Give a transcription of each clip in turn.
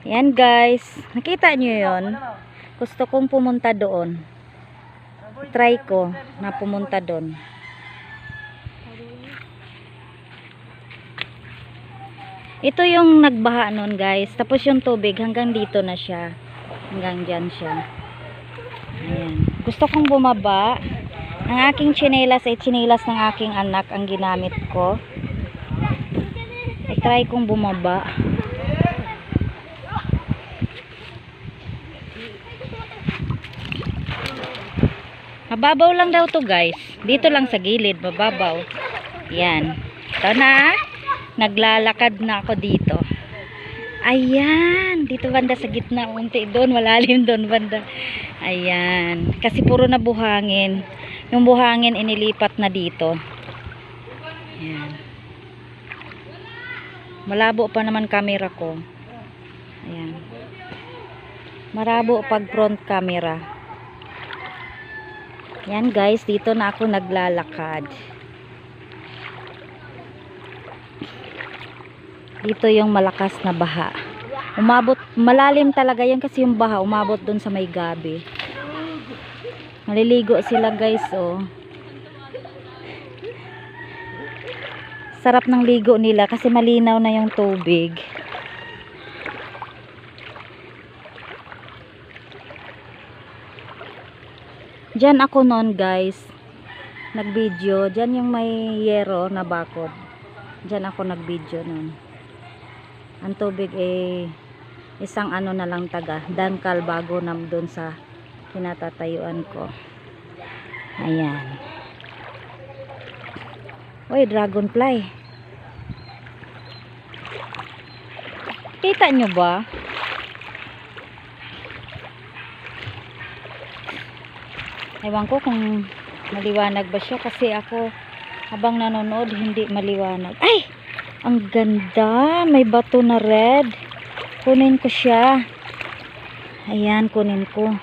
Yan guys, nakita nyo yon. Gusto kong pumunta doon. Try ko na pumunta doon. Ito yung nagbaha nun guys. Tapos yung tubig hanggang dito na siya. Hanggang dyan siya. Ayan. Gusto kong bumaba. Ang aking tsinelas ay tsinelas ng aking anak ang ginamit ko. I-try kong bumaba. Mababaw lang daw to guys. Dito lang sa gilid, mababaw. Yan. Ito na. Naglalakad na ako dito. Ayan. Dito banda sa gitna. Unti doon. Malalim doon banda. Ayan. Kasi puro na buhangin. Yung buhangin inilipat na dito. Ayan. Malabo pa naman camera ko. Ayan. Marabo pag front camera. Yan guys, dito na ako naglalakad. Dito yung malakas na baha. Umabot, malalim talaga yan kasi yung baha umabot dun sa may gabi. Maliligo sila guys, oh. Sarap ng ligo nila kasi malinaw na yung tubig. Diyan ako noon guys, nag-video. Diyan yung may yero na bakod. Diyan ako nag-video noon. Ang tubig eh isang ano na lang taga, dangkal bago na doon sa kinatatayuan ko. Ayan. Uy, dragonfly. Kita nyo ba? Ewan ko kung maliwanag ba siya kasi ako habang nanonood hindi maliwanag. Ay! Ang ganda! May bato na red. Kunin ko siya. Ayan, kunin ko.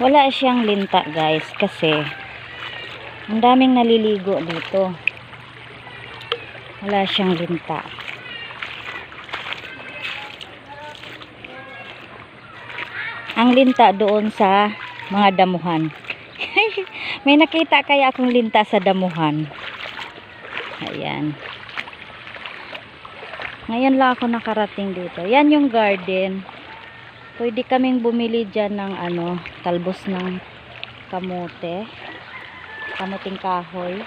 Wala siyang linta guys kasi ang daming naliligo dito. Wala siyang linta. Ang linta doon sa mga damuhan. May nakita kaya akong linta sa damuhan. Ayan. Ngayon lang ako nakarating dito. Yan yung garden. Pwede kaming bumili dyan ng ano, talbos ng kamote. Kamuting kahoy.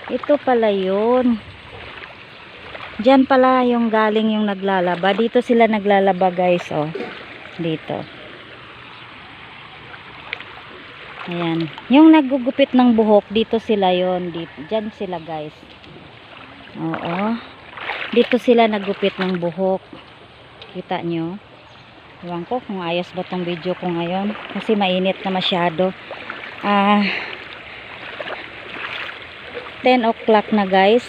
Ito pala yun. Dyan pala yung galing yung naglalaba. Dito sila naglalaba guys, oh. Dito. Ayan. Yung naggugupit ng buhok, dito sila yon. Dyan sila guys. Oo. Dito sila naggupit ng buhok. Kita nyo? Ewan ko kung ayos ba tong video ko ngayon. Kasi mainit na masyado. 10 o'clock na guys.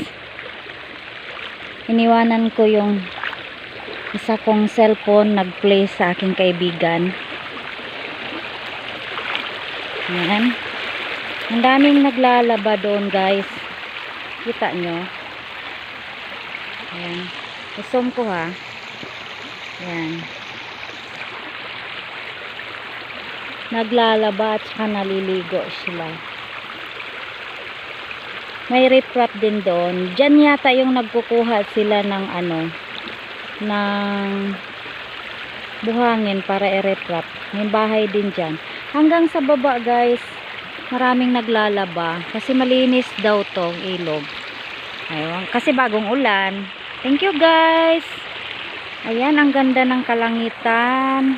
Iniwanan ko yung isa kong cellphone nag-play sa aking kaibigan. Ayan. Ang daming naglalaba doon guys. Kita nyo? Ayan. I-zoom ko ha. Ayan. Naglalaba at saka naliligo sila. May riprap din doon. Diyan yata yung nagkukuha sila ng ano, ng buhangin para i-riprap. May bahay din dyan. Hanggang sa baba guys, maraming naglalaba kasi malinis daw tong ilog. Ayun, kasi bagong ulan. Thank you guys. Ayan, ang ganda ng kalangitan.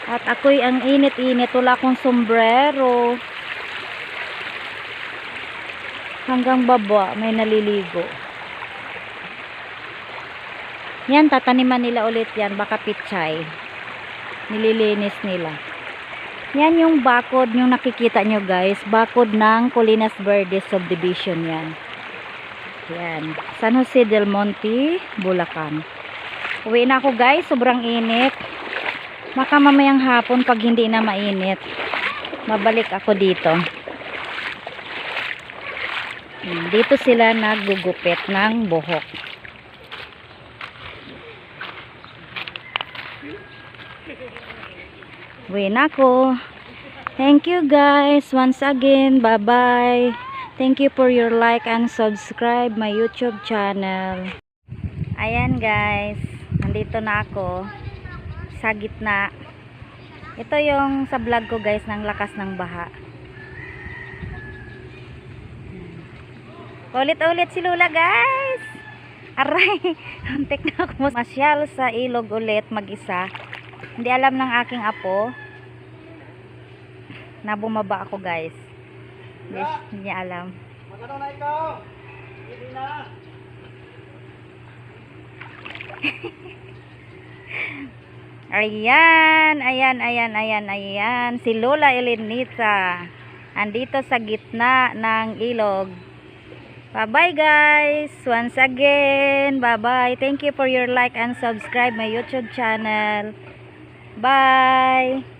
At ako'y ang init-init. Wala akong sombrero. Hanggang baba, may naliligo. Yan, tataniman nila ulit yan. Baka pichay. Nililinis nila. Yan yung bakod, yung nakikita nyo guys. Bakod ng Colinas Verdes Subdivision yan. Yan. San Jose del Monte, Bulacan. Uwi na ako guys. Sobrang init. Baka mamayang hapon pag hindi na mainit, mabalik ako dito. Dito sila naggugupit ng buhok. Uwi na ako. Thank you guys once again. Bye bye. Thank you for your like and subscribe my YouTube channel. Ayan guys, nandito na ako sa gitna. Ito yung sa vlog ko guys, ng lakas ng baha. Ulit-ulit si Lula guys. Aray, antik na ako masyal sa ilog ulit mag-isa. Hindi alam ng aking apo na bumaba ako guys. Hindi niya alam. Magano na ikaw? Hindi na. Ayan. Si Lola Elenita. Andito sa gitna ng ilog. Bye-bye guys. Once again. Bye-bye. Thank you for your like and subscribe my YouTube channel. Bye.